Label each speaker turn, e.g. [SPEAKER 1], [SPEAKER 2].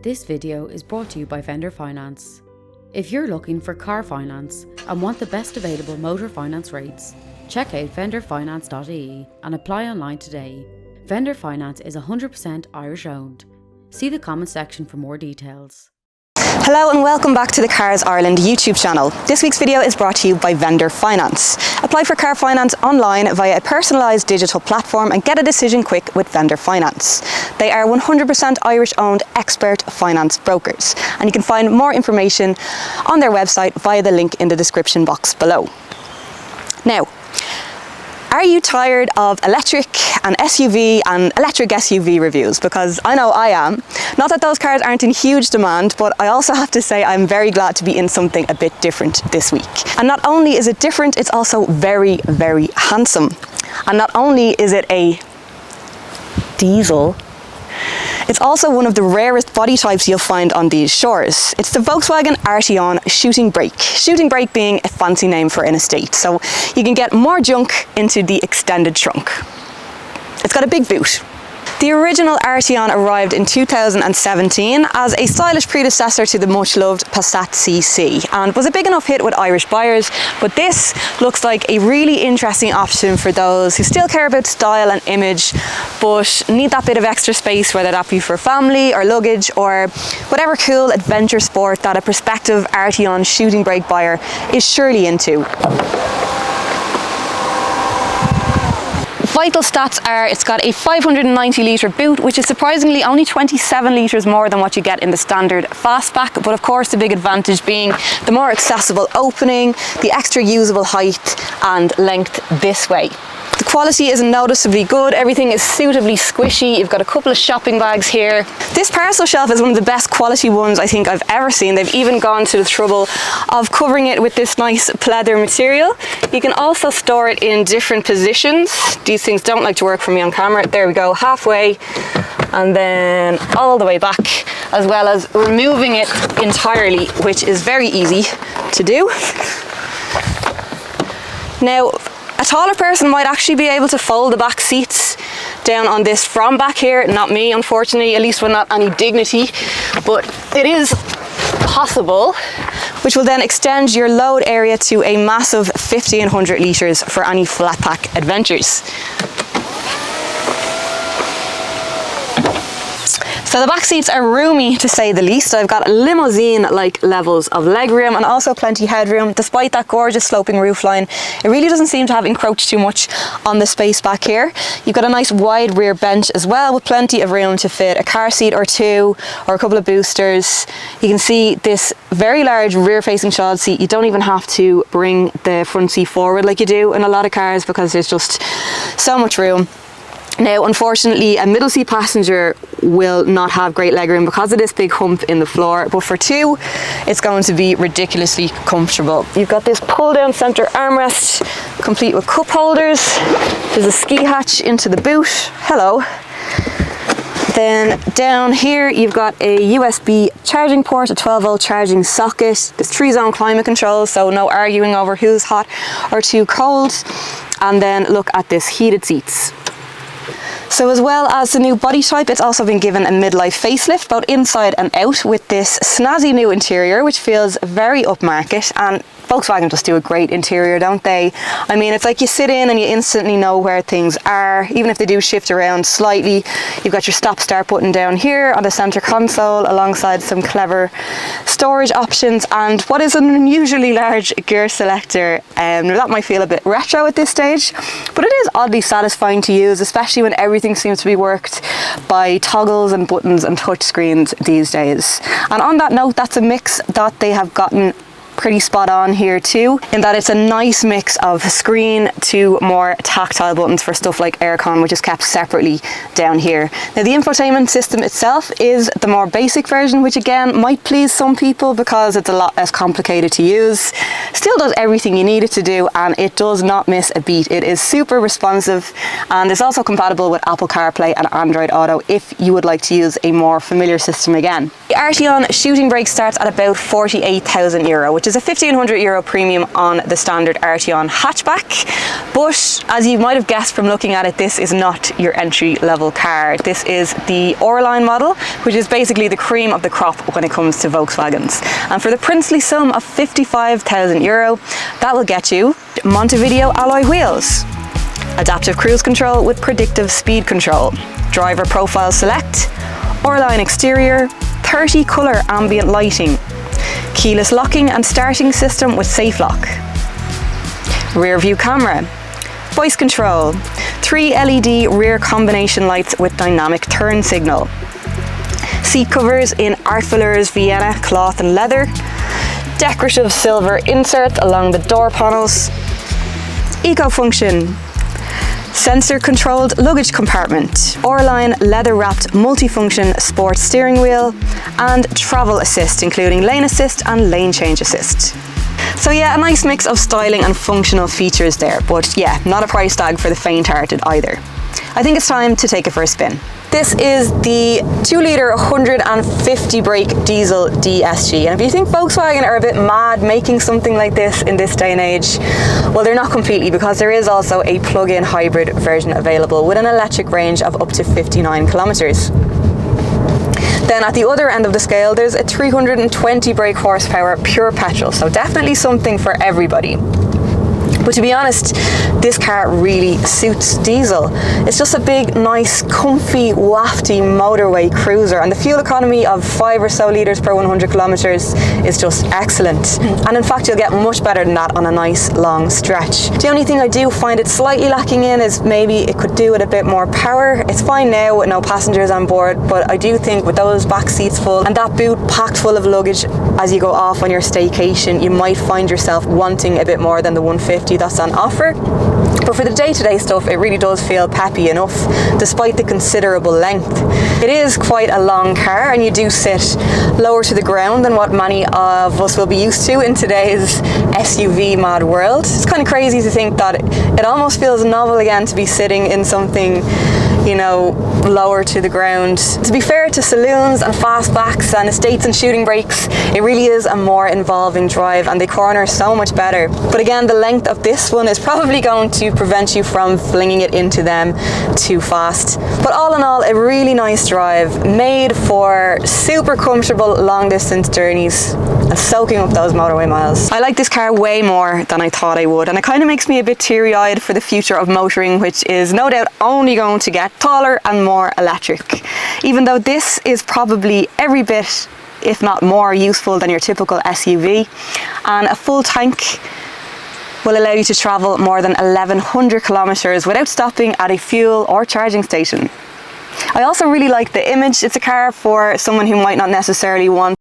[SPEAKER 1] This video is brought to you by Vendor Finance. If you're looking for car finance and want the best available motor finance rates, check out vendorfinance.ie and apply online today. Vendor Finance is 100% Irish owned. See the comment section for more details.
[SPEAKER 2] Hello and welcome back to the Cars Ireland YouTube channel. This week's video is brought to you by Vendor Finance. Apply for car finance online via a personalised digital platform and get a decision quick with Vendor Finance. They are 100% Irish owned expert finance brokers, and you can find more information on their website via the link in the description box below. Now, are you tired of electric and SUV and electric SUV reviews? Because I know I am. Not that those cars aren't in huge demand, but I also have to say I'm very glad to be in something a bit different this week. And not only is it different, it's also very, very handsome. And not only is it a diesel, it's also one of the rarest body types you'll find on these shores. It's the Volkswagen Arteon shooting brake. Shooting brake being a fancy name for an estate, so you can get more junk into the extended trunk. It's got a big boot. The original Arteon arrived in 2017 as a stylish predecessor to the much-loved Passat CC and was a big enough hit with Irish buyers, but this looks like a really interesting option for those who still care about style and image but need that bit of extra space, whether that be for family or luggage or whatever cool adventure sport that a prospective Arteon shooting brake buyer is surely into. Vital stats are it's got a 590 litre boot, which is surprisingly only 27 litres more than what you get in the standard fastback, but of course the big advantage being the more accessible opening, the extra usable height and length this way. The quality is noticeably good, everything is suitably squishy, you've got a couple of shopping bags here. This parcel shelf is one of the best quality ones I think I've ever seen. They've even gone to the trouble of covering it with this nice pleather material. You can also store it in different positions. These things don't like to work for me on camera. There we go, halfway and then all the way back, as well as removing it entirely, which is very easy to do. Now, a taller person might actually be able to fold the back seats down on this from back here. Not me, unfortunately, at least with not any dignity, but it is possible, which will then extend your load area to a massive 1500 litres for any flat pack adventures. So the back seats are roomy to say the least. I've got limousine-like levels of legroom and also plenty headroom. Despite that gorgeous sloping roofline, it really doesn't seem to have encroached too much on the space back here. You've got a nice wide rear bench as well with plenty of room to fit a car seat or two or a couple of boosters. You can see this very large rear-facing child seat. You don't even have to bring the front seat forward like you do in a lot of cars because there's just so much room. Now, unfortunately, a middle seat passenger will not have great legroom because of this big hump in the floor, but for two, it's going to be ridiculously comfortable. You've got this pull-down centre armrest, complete with cup holders. There's a ski hatch into the boot. Hello. Then down here, you've got a USB charging port, a 12-volt charging socket. There's 3-zone climate control, so no arguing over who's hot or too cold. And then look at this, heated seats. So as well as the new body type, it's also been given a midlife facelift, both inside and out, with this Snazzy New Interior, which feels very upmarket, and Volkswagen just do a great interior, don't they? I mean, it's like you sit in and you instantly know where things are, even if they do shift around slightly. You've got your stop-start button down here on the centre console, alongside some clever storage options and what is an unusually large gear selector. That might feel a bit retro at this stage, but it is oddly satisfying to use, especially when everything seems to be worked by toggles and buttons and touch screens these days. And on that note, that's a mix that they have gotten pretty spot on here too, in that it's a nice mix of screen to more tactile buttons for stuff like aircon, which is kept separately down here. Now the infotainment system itself is the more basic version, which again might please some people because it's a lot less complicated to use. Still does everything you need it to do, and it does not miss a beat. It is super responsive, and it's also compatible with Apple Carplay and Android Auto if you would like to use a more familiar system again. The Arteon shooting brake starts at about €48,000, which which is a €1,500 premium on the standard Arteon hatchback. But as you might have guessed from looking at it, this is not your entry level car. This is the R-Line model, which is basically the cream of the crop when it comes to Volkswagens. And for the princely sum of €55,000, that will get you Montevideo alloy wheels, adaptive cruise control with predictive speed control, driver profile select, R-Line exterior, 30 colour ambient lighting, keyless locking and starting system with safe lock, rear view camera, voice control, 3 LED rear combination lights with dynamic turn signal, seat covers in Art Velours Vienna cloth and leather, decorative silver inserts along the door panels, eco function, sensor controlled luggage compartment, R-Line leather wrapped multifunction sports steering wheel, and travel assist including lane assist and lane change assist. So yeah, a nice mix of styling and functional features there, but yeah, not a price tag for the faint-hearted either. I think it's time to take it for a spin. This is the 2-litre 150 brake diesel DSG, and if you think Volkswagen are a bit mad making something like this in this day and age, well, they're not completely, because there is also a plug-in hybrid version available with an electric range of up to 59 kilometres. Then at the other end of the scale, there's a 320 brake horsepower pure petrol, so definitely something for everybody. But to be honest, this car really suits diesel. It's just a big, nice, comfy, wafty motorway cruiser, and the fuel economy of 5 or so litres per 100 kilometres is just excellent. And in fact, you'll get much better than that on a nice long stretch. The only thing I do find it slightly lacking in is maybe it could do with a bit more power. It's fine now with no passengers on board, but I do think with those back seats full and that boot packed full of luggage as you go off on your staycation, you might find yourself wanting a bit more than the 150 that's on offer. But for the day-to-day stuff, it really does feel peppy enough, despite the considerable length. It is quite a long car, and you do sit lower to the ground than what many of us will be used to in today's SUV mad world. It's kind of crazy to think that it almost feels novel again to be sitting in something, you know, lower to the ground. To be fair to saloons and fastbacks and estates and shooting brakes, it really is a more involving drive, and they corner so much better. But again, the length of this one is probably going to prevent you from flinging it into them too fast. But all in all, a really nice drive, made for super comfortable long distance journeys and soaking up those motorway miles. I like this car way more than I thought I would, and it kind of makes me a bit teary-eyed for the future of motoring, which is no doubt only going to get taller and more electric. Even though this is probably every bit, if not more, useful than your typical SUV, and a full tank will allow you to travel more than 1,100 kilometres without stopping at a fuel or charging station. I also really like the image. It's a car for someone who might not necessarily want